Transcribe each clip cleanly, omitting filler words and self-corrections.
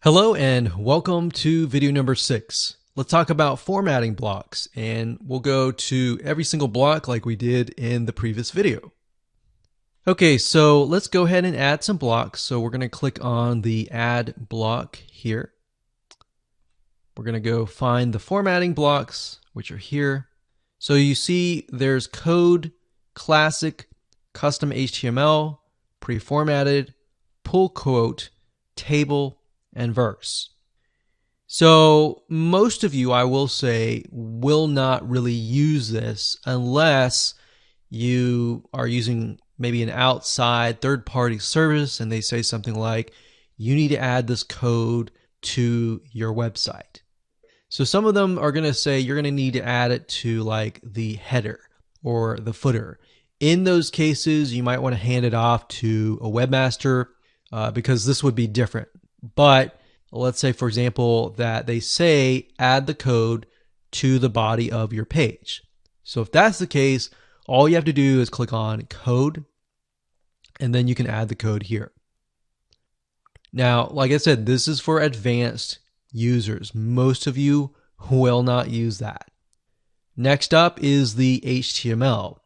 Hello and welcome to video number 6. Let's talk about formatting blocks, and we'll go to every single block like we did in the previous video. Okay, so let's go ahead and add some blocks. So we're going to click on the add block here. We're going to go find the formatting blocks, which are here. So you see there's code, classic, custom HTML, pre-formatted, pull quote, table, and verse. So most of you, I will say, will not really use this unless you are using maybe an outside third-party service and they say something like, you need to add this code to your website. So some of them are going to say you're going to need to add it to like the header or the footer. In those cases, you might want to hand it off to a webmaster because this would be different. But let's say, for example, that they say add the code to the body of your page. So if that's the case, all you have to do is click on code, and then you can add the code here. Now, like I said, this is for advanced users. Most of you will not use that. Next up is the HTML.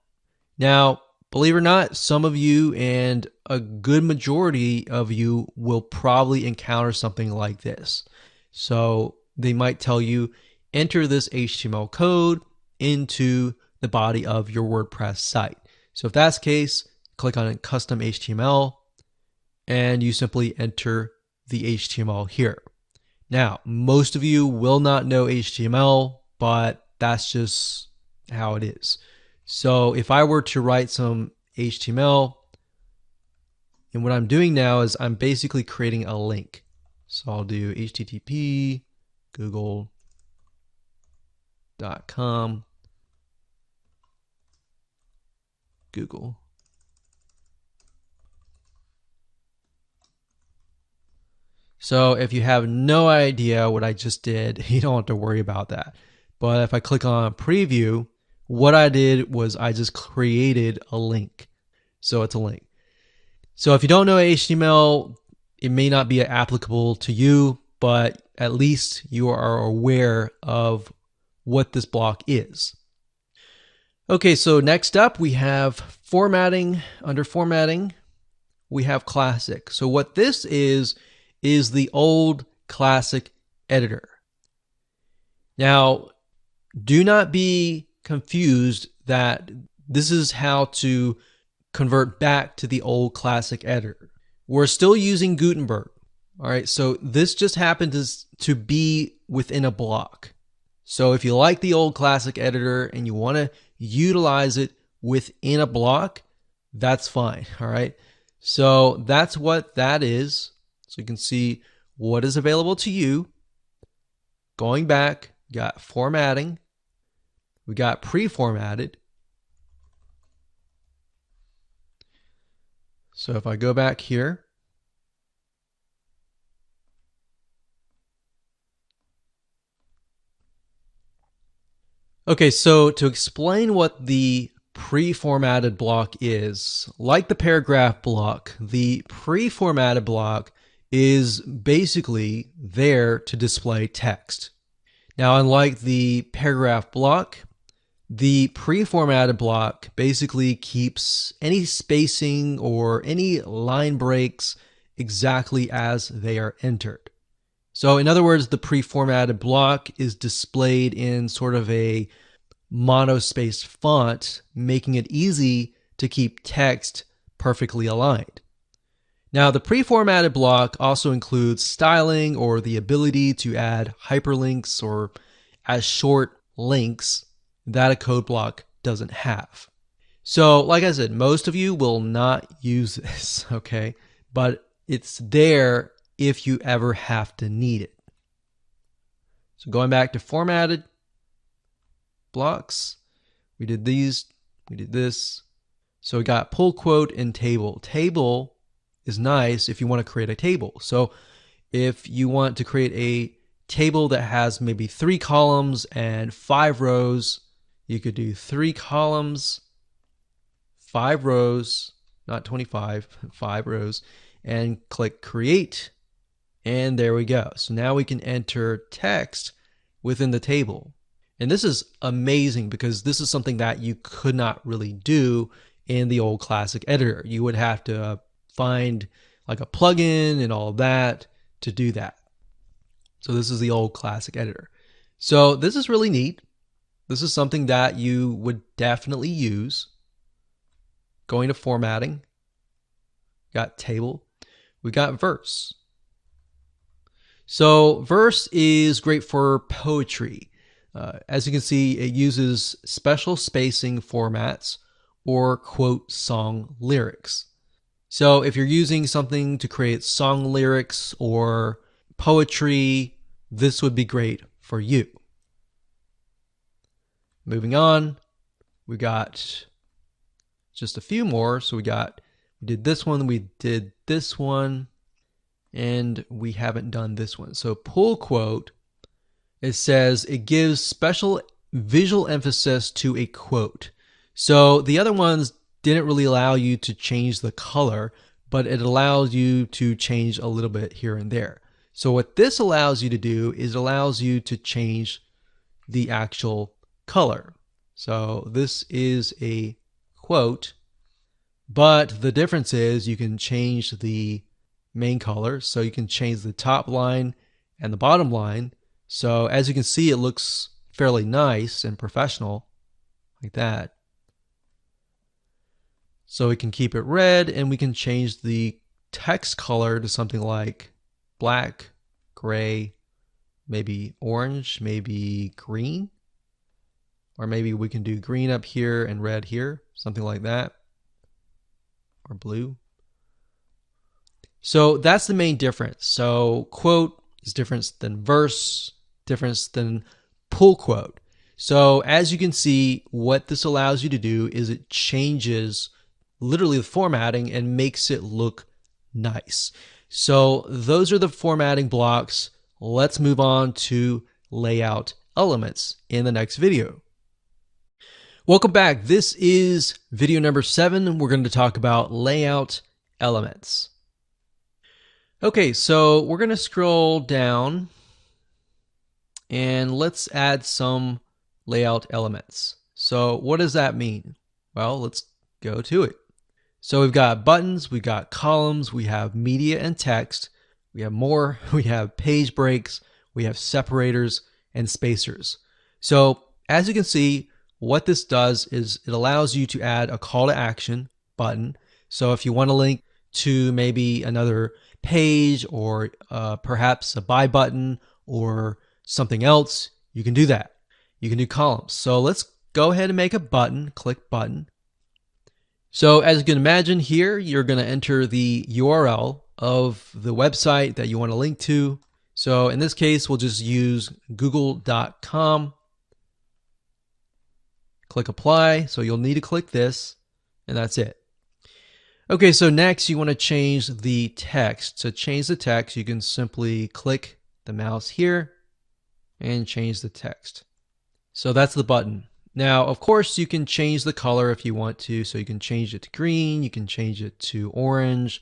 Now, believe it or not, some of you and a good majority of you will probably encounter something like this. So they might tell you, enter this HTML code into the body of your WordPress site. So if that's the case, click on custom HTML and you simply enter the HTML here. Now, most of you will not know HTML, but that's just how it is. So if I were to write some HTML, and what I'm doing now is I'm basically creating a link. So I'll do http google.com Google. So if you have no idea what I just did, you don't have to worry about that. But if I click on preview, what I did was I just created a link. So it's a link. So if you don't know HTML, it may not be applicable to you, but at least you are aware of what this block is. Okay, so next up we have formatting. Under formatting, we have classic. So what this is the old classic editor. Now, do not be confused that this is how to convert back to the old classic editor. We're still using Gutenberg. All right, so this just happened to be within a block. So if you like the old classic editor and you want to utilize it within a block, that's fine. All right, so that's what that is. So you can see what is available to you. Going back, got formatting. We got pre-formatted. So if I go back here, okay, so to explain what the pre-formatted block is, like the paragraph block, the pre-formatted block is basically there to display text. Now, unlike the paragraph block, the pre-formatted block basically keeps any spacing or any line breaks exactly as they are entered. So in other words, the pre-formatted block is displayed in sort of a monospaced font, making it easy to keep text perfectly aligned. Now, the pre-formatted block also includes styling or the ability to add hyperlinks or as short links that a code block doesn't have. So, like I said, most of you will not use this, okay? But it's there if you ever have to need it. So going back to formatted blocks, we did these, we did this. So we got pull quote and table. Table is nice if you want to create a table. So if you want to create a table that has maybe 3 columns and 5 rows, you could do 3 columns, 5 rows, not 25, 5 rows, and click create. And there we go. So now we can enter text within the table. And this is amazing because this is something that you could not really do in the old classic editor. You would have to find like a plugin and all of that to do that. So this is the old classic editor. So this is really neat. This is something that you would definitely use. Going to formatting, got table, we got verse. So verse is great for poetry. As you can see, it uses special spacing formats or quote song lyrics. So if you're using something to create song lyrics or poetry, this would be great for you. Moving on, we got just a few more. So we did this one, we did this one, and we haven't done this one. So pull quote, it says it gives special visual emphasis to a quote. So the other ones didn't really allow you to change the color, but it allows you to change a little bit here and there. So what this allows you to do is it allows you to change the actual color. So this is a quote, but the difference is you can change the main color. So you can change the top line and the bottom line. So as you can see, it looks fairly nice and professional like that. So we can keep it red, and we can change the text color to something like black, gray, maybe orange, maybe green, or maybe we can do green up here and red here, something like that, or blue. So that's the main difference. So quote is different than verse, different than pull quote. So as you can see, what this allows you to do is it changes literally the formatting and makes it look nice. So those are the formatting blocks. Let's move on to layout elements in the next video. Welcome back. This is video number 7. We're going to talk about layout elements. Okay, so we're going to scroll down and let's add some layout elements. So what does that mean? Well, let's go to it. So we've got buttons, we've got columns, we have media and text, we have more, we have page breaks, we have separators and spacers. So as you can see, what this does is it allows you to add a call to action button. So if you want to link to maybe another page or perhaps a buy button or something else, you can do that. You can do columns. So let's go ahead and make a button, click button. So as you can imagine here, you're going to enter the URL of the website that you want to link to. So in this case, we'll just use google.com. Click apply. So you'll need to click this, and that's it. Okay, so next you want to change the text. To change the text, you can simply click the mouse here and change the text. So that's the button. Now, of course, you can change the color if you want to. So you can change it to green, you can change it to orange,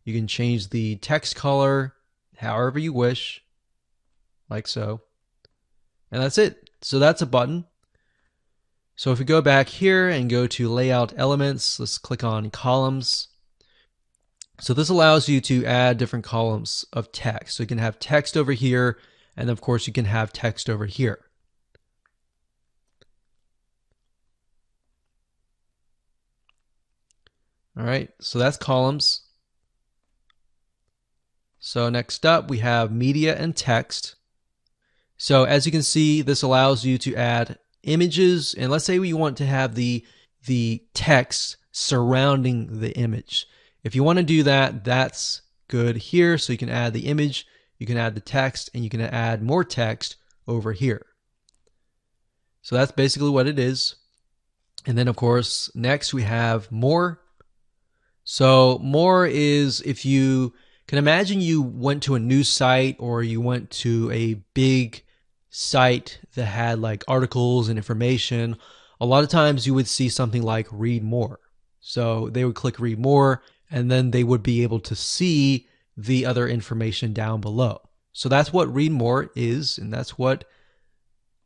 you can change the text color however you wish, like so. And that's it. So that's a button. So if we go back here and go to layout elements, let's click on columns. So this allows you to add different columns of text. So you can have text over here, and of course you can have text over here. All right, so that's columns. So next up, we have media and text. So as you can see, this allows you to add images, and let's say we want to have the text surrounding the image. If you want to do that, that's good here. So you can add the image, you can add the text, and you can add more text over here. So that's basically what it is. And then of course, next we have more. So more is if you can imagine you went to a news site or you went to a big site that had like articles and information. A lot of times you would see something like read more. So they would click read more, and then they would be able to see the other information down below. So that's what read more is, and that's what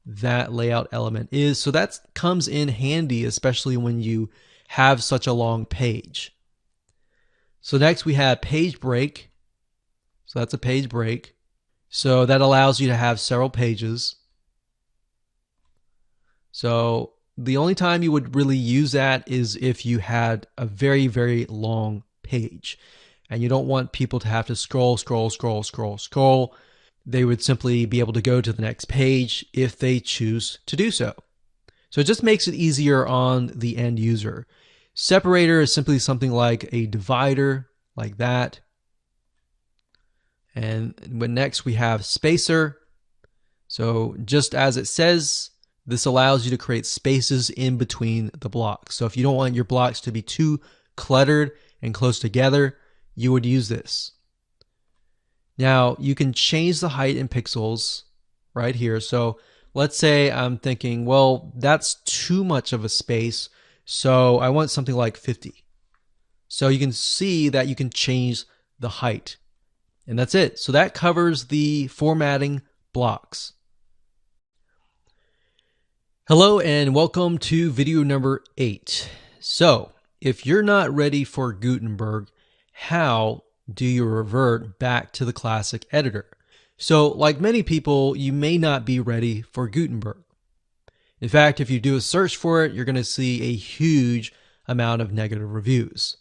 that layout element is. So that comes in handy, especially when you have such a long page. So next we have page break. So that's a page break. So that allows you to have several pages. So the only time you would really use that is if you had a very, very long page and you don't want people to have to scroll. They would simply be able to go to the next page if they choose to do so. So it just makes it easier on the end user. Separator is simply something like a divider, like that. And next we have spacer. So just as it says, this allows you to create spaces in between the blocks. So if you don't want your blocks to be too cluttered and close together, you would use this. Now you can change the height in pixels right here. So let's say I'm thinking, well, that's too much of a space, so I want something like 50. So you can see that you can change the height. And that's it. So that covers the formatting blocks. Hello and welcome to video number 8. So if you're not ready for Gutenberg, how do you revert back to the classic editor? So like many people, you may not be ready for Gutenberg. In fact, if you do a search for it, you're going to see a huge amount of negative reviews.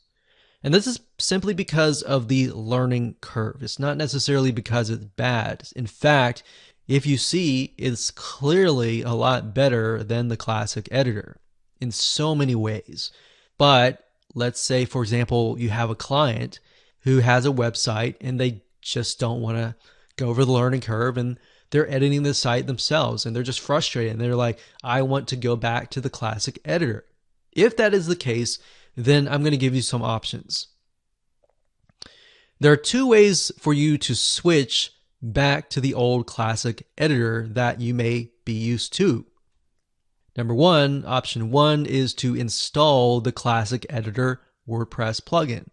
And this is simply because of the learning curve. It's not necessarily because it's bad. In fact, if you see, it's clearly a lot better than the classic editor in so many ways. But let's say, for example, you have a client who has a website and they just don't want to go over the learning curve and they're editing the site themselves and they're just frustrated and they're like, I want to go back to the classic editor. If that is the case, then I'm going to give you some options. There are two ways for you to switch back to the old classic editor that you may be used to. Number one, option one is to install the classic editor WordPress plugin.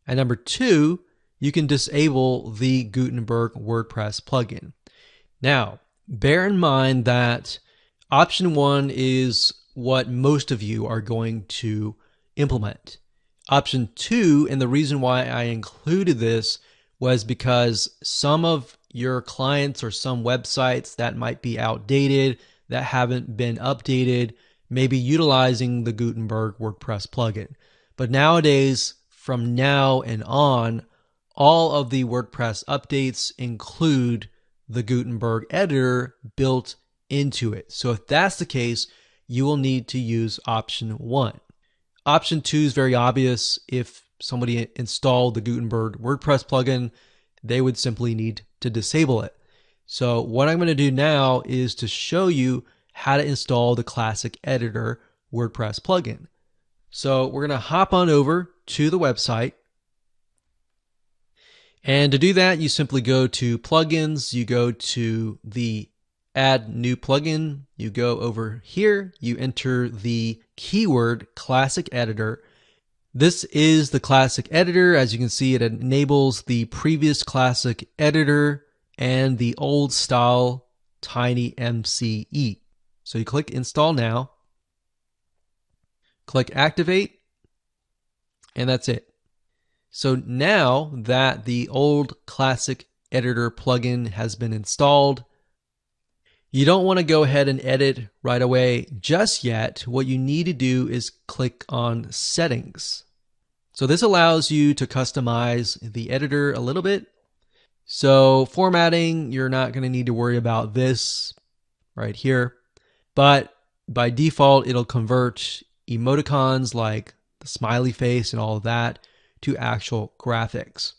And number two, you can disable the Gutenberg WordPress plugin. Now, bear in mind that option one is what most of you are going to implement. Option two, and the reason why I included this was because some of your clients or some websites that might be outdated, that haven't been updated, may be utilizing the Gutenberg WordPress plugin. But nowadays, from now and on, all of the WordPress updates include the Gutenberg editor built into it. So if that's the case, you will need to use option one. Option two is very obvious. If somebody installed the Gutenberg WordPress plugin, they would simply need to disable it. So what I'm going to do now is to show you how to install the classic editor WordPress plugin. So we're going to hop on over to the website. And to do that, you simply go to plugins, you go to the add new plugin, you go over here, you enter the keyword classic editor. This is the classic editor. As you can see, it enables the previous classic editor and the old style tiny MCE. So you click install now, click activate, and that's it. So now that the old classic editor plugin has been installed, you don't want to go ahead and edit right away just yet. What you need to do is click on settings. So this allows you to customize the editor a little bit. So formatting, you're not going to need to worry about this right here. But by default, it'll convert emoticons like the smiley face and all of that to actual graphics.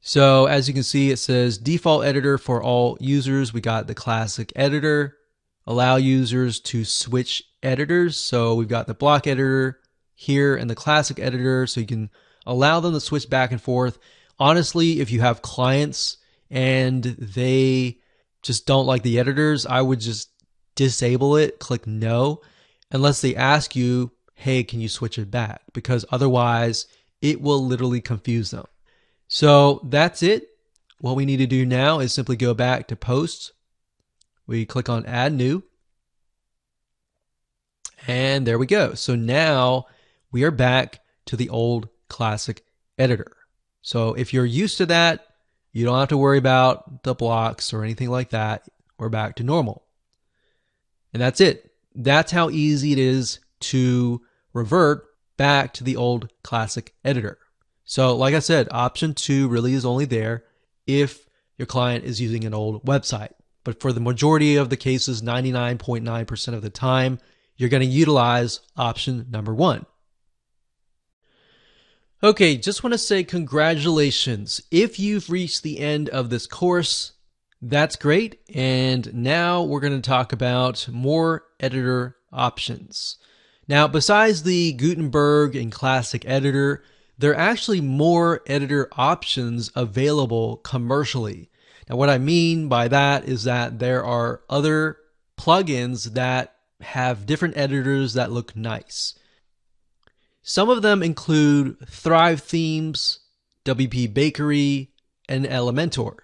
So as you can see, it says default editor for all users. We got the classic editor, allow users to switch editors. So we've got the block editor here and the classic editor. So you can allow them to switch back and forth. Honestly, if you have clients and they just don't like the editors, I would just disable it, click no, unless they ask you, hey, can you switch it back? Because otherwise it will literally confuse them. So that's it. What we need to do now is simply go back to posts. We click on add new. And there we go. So now we are back to the old classic editor. So if you're used to that, you don't have to worry about the blocks or anything like that. We're back to normal. And that's it. That's how easy it is to revert back to the old classic editor. So like I said, option 2 really is only there if your client is using an old website. But for the majority of the cases, 99.9% of the time, you're going to utilize option number 1. Okay, just want to say congratulations. If you've reached the end of this course, that's great. And now we're going to talk about more editor options. Now, besides the Gutenberg and Classic Editor, there are actually more editor options available commercially. Now, what I mean by that is that there are other plugins that have different editors that look nice. Some of them include Thrive Themes, WP Bakery, and Elementor.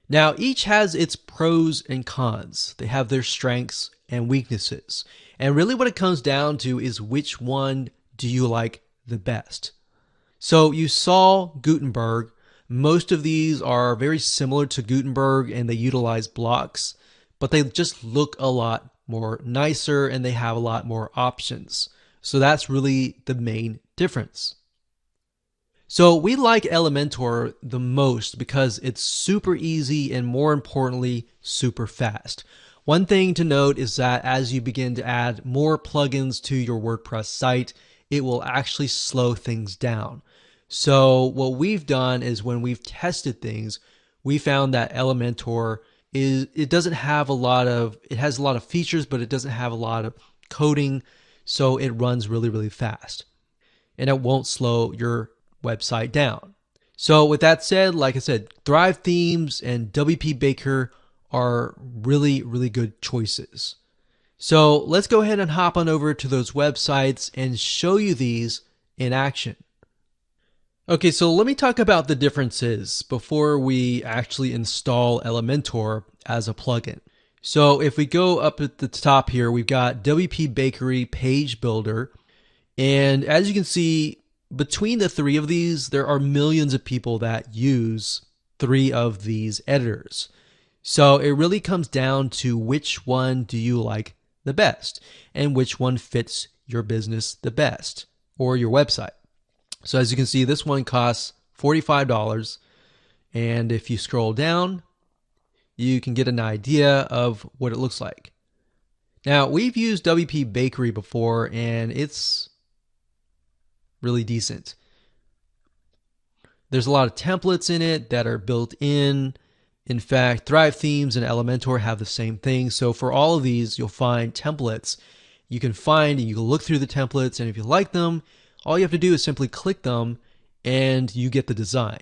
Now, each has its pros and cons. They have their strengths and weaknesses. And really what it comes down to is which one do you like the best. So you saw Gutenberg. Most of these are very similar to Gutenberg and they utilize blocks, but they just look a lot more nicer and they have a lot more options. So that's really the main difference. So we like Elementor the most because it's super easy and more importantly, super fast. One thing to note is that as you begin to add more plugins to your WordPress site, it will actually slow things down. So what we've done is when we've tested things, we found that Elementor it has a lot of features, but it doesn't have a lot of coding. So it runs really, really fast and it won't slow your website down. So with that said, like I said, Thrive Themes and WP Baker are really, really good choices. So let's go ahead and hop on over to those websites and show you these in action. Okay, so let me talk about the differences before we actually install Elementor as a plugin. So if we go up at the top here, we've got WP Bakery Page Builder. And as you can see, between the 3 of these, there are millions of people that use 3 of these editors. So it really comes down to which one do you like the best and which one fits your business the best or your website. So as you can see, this one costs $45. And if you scroll down, you can get an idea of what it looks like. Now, we've used WP Bakery before, and it's really decent. There's a lot of templates in it that are built in. In fact, Thrive Themes and Elementor have the same thing. So for all of these, you'll find templates. You can find and you can look through the templates, and if you like them, all you have to do is simply click them and you get the design.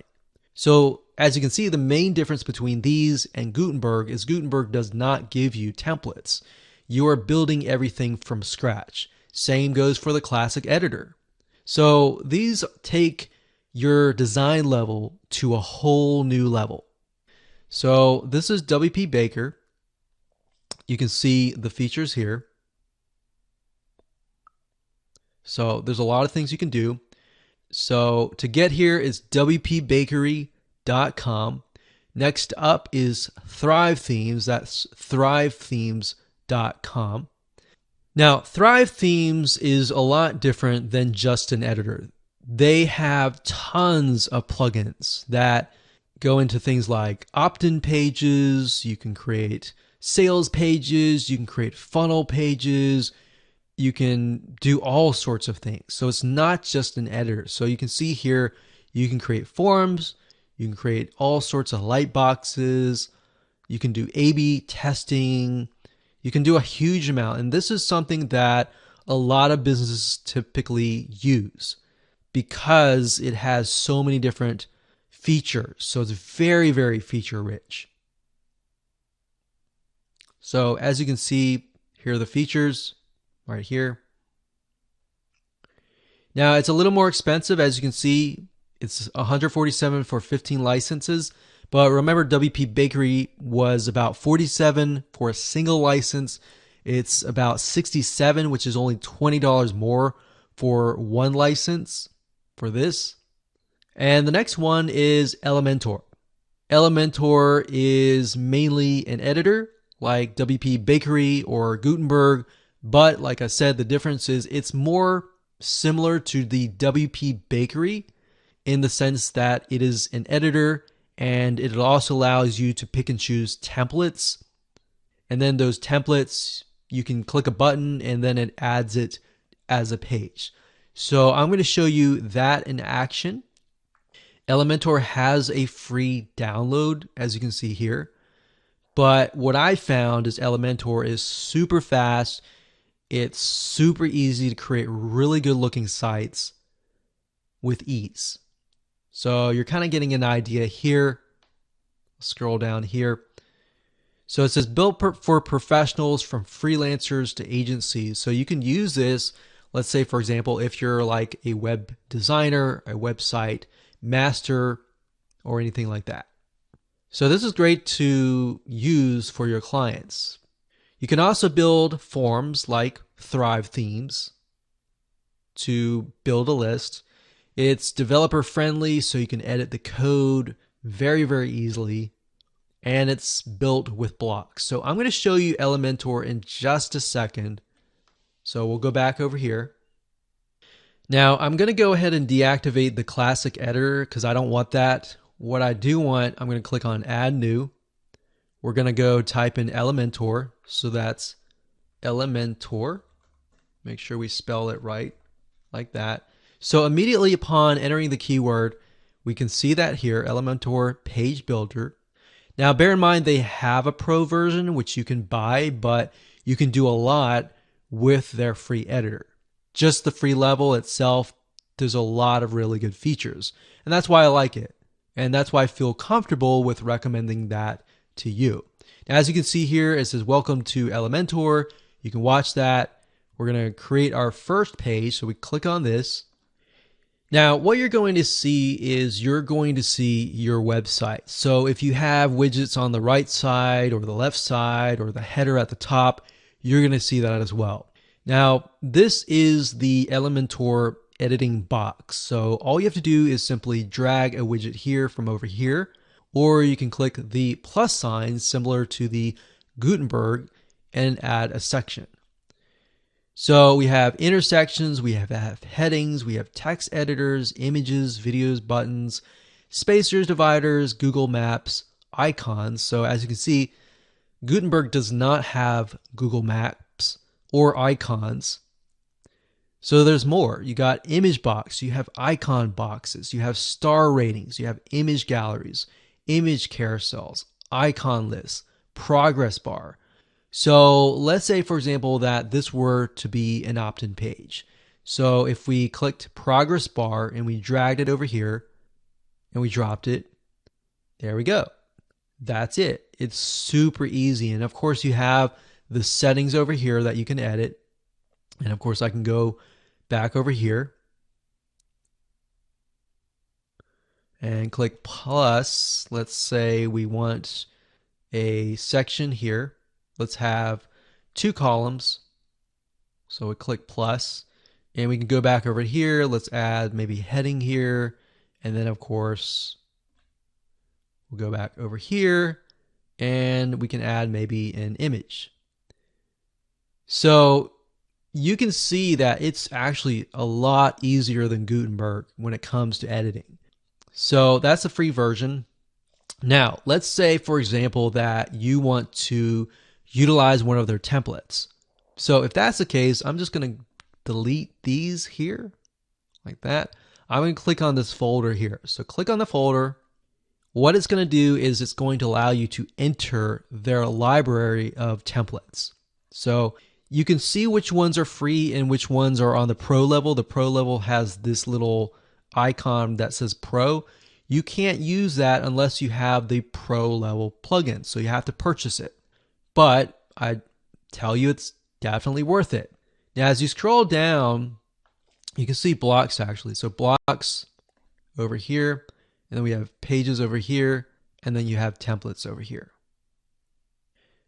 So as you can see, the main difference between these and Gutenberg is Gutenberg does not give you templates. You are building everything from scratch. Same goes for the classic editor. So these take your design level to a whole new level. So this is WP Baker. You can see the features here. So there's a lot of things you can do. So to get here is wpbakery.com. Next up is Thrive Themes. That's thrivethemes.com. Now, Thrive Themes is a lot different than just an editor. They have tons of plugins that go into things like opt-in pages. You can create sales pages. You can create funnel pages. You can do all sorts of things. So it's not just an editor. So you can see here, you can create forms. You can create all sorts of light boxes. You can do A/B testing. You can do a huge amount. And this is something that a lot of businesses typically use because it has so many different features. So it's very, very feature rich. So as you can see, here are the features right here. Now it's a little more expensive, as you can see. It's $147 for 15 licenses. But remember, WP Bakery was about $47 for a single license. It's about $67, which is only $20 more for one license for this. And the next one is Elementor. Elementor is mainly an editor like WP Bakery or Gutenberg, but like I said, the difference is it's more similar to the WP Bakery in the sense that it is an editor and it also allows you to pick and choose templates. And then those templates, you can click a button and then it adds it as a page. So I'm going to show you that in action. Elementor has a free download, as you can see here. But what I found is Elementor is super fast. It's super easy to create really good looking sites with ease. So you're kind of getting an idea here. Scroll down here. So it says built for professionals from freelancers to agencies. So you can use this, let's say, for example, if you're like a web designer, a website master, or anything like that. So this is great to use for your clients. You can also build forms like Thrive themes to build a list. It's developer friendly, so you can edit the code very, very easily. And it's built with blocks. So I'm going to show you Elementor in just a second. So we'll go back over here. Now I'm going to go ahead and deactivate the classic editor because I don't want that. What I do want, I'm going to click on add new. We're going to go type in Elementor. So that's Elementor. Make sure we spell it right like that. So immediately upon entering the keyword, we can see that here, Elementor Page Builder. Now bear in mind they have a pro version which you can buy, but you can do a lot with their free editor. Just the free level itself, there's a lot of really good features. And that's why I like it. And that's why I feel comfortable with recommending that to you. Now, as you can see here, it says, welcome to Elementor. You can watch that. We're going to create our first page. So we click on this. Now, what you're going to see is you're going to see your website. So if you have widgets on the right side or the left side or the header at the top, you're going to see that as well. Now, this is the Elementor editing box. So all you have to do is simply drag a widget here from over here, or you can click the plus sign similar to the Gutenberg and add a section. So we have intersections, we have headings, we have text editors, images, videos, buttons, spacers, dividers, Google Maps, icons. So as you can see, Gutenberg does not have Google Maps or icons. So there's more. You got image box, you have icon boxes, you have star ratings, you have image galleries, image carousels, icon lists, progress bar. So let's say, for example, that this were to be an opt-in page. So if we clicked progress bar and we dragged it over here and we dropped it, there we go. That's it. It's super easy. And of course you have the settings over here that you can edit. And of course I can go back over here and click plus. Let's say we want a section here. Let's have 2 columns. So we click plus and we can go back over here. Let's add maybe heading here. And then of course, we'll go back over here and we can add maybe an image. So you can see that it's actually a lot easier than Gutenberg when it comes to editing. So that's a free version. Now, let's say, for example, that you want to utilize one of their templates. So if that's the case, I'm just going to delete these here like that. I'm going to click on this folder here. So click on the folder. What it's going to do is it's going to allow you to enter their library of templates. So you can see which ones are free and which ones are on the pro level. The pro level has this little icon that says pro. You can't use that unless you have the pro level plugin. So you have to purchase it. But I tell you, it's definitely worth it. Now, as you scroll down, you can see blocks actually. So blocks over here, and then we have pages over here, and then you have templates over here.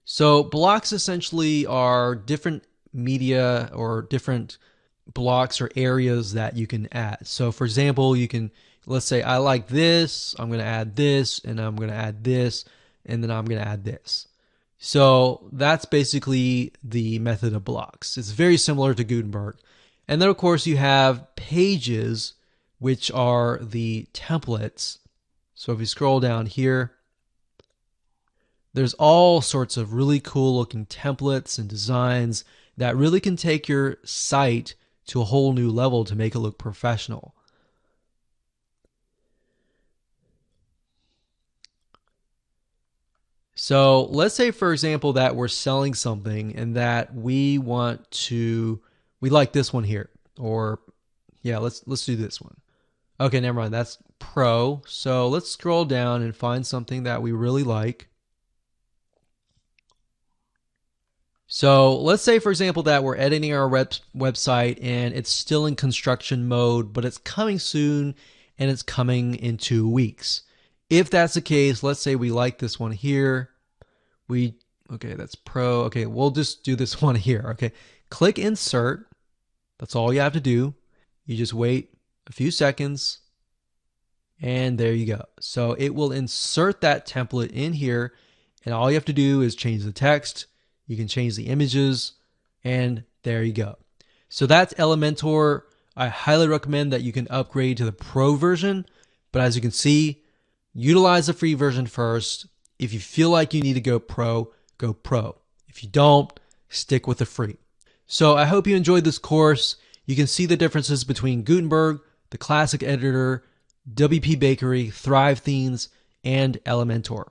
So blocks essentially are different media or different blocks or areas that you can add. So for example, you can, let's say I like this, I'm going to add this, and I'm going to add this, and then I'm going to add this. So that's basically the method of blocks. It's very similar to Gutenberg. And then of course you have pages, which are the templates. So if you scroll down here, there's all sorts of really cool looking templates and designs that really can take your site to a whole new level to make it look professional. So let's say, for example, that we're selling something and that we like this one here, or yeah, let's do this one. Okay, never mind. That's Pro. So let's scroll down and find something that we really like. So let's say, for example, that we're editing our website and it's still in construction mode, but it's coming soon and it's coming in 2 weeks. If that's the case, let's say we like this one here. Okay, that's Pro. Okay, we'll just do this one here. Okay, click Insert. That's all you have to do. You just wait a few seconds and there you go. So it will insert that template in here, and all you have to do is change the text. You can change the images, and there you go. So that's Elementor. I highly recommend that you can upgrade to the Pro version, but as you can see, utilize the free version first. If you feel like you need to go Pro, go Pro. If you don't, stick with the free. So I hope you enjoyed this course. You can see the differences between Gutenberg, the classic editor, WP Bakery, Thrive Themes, and Elementor.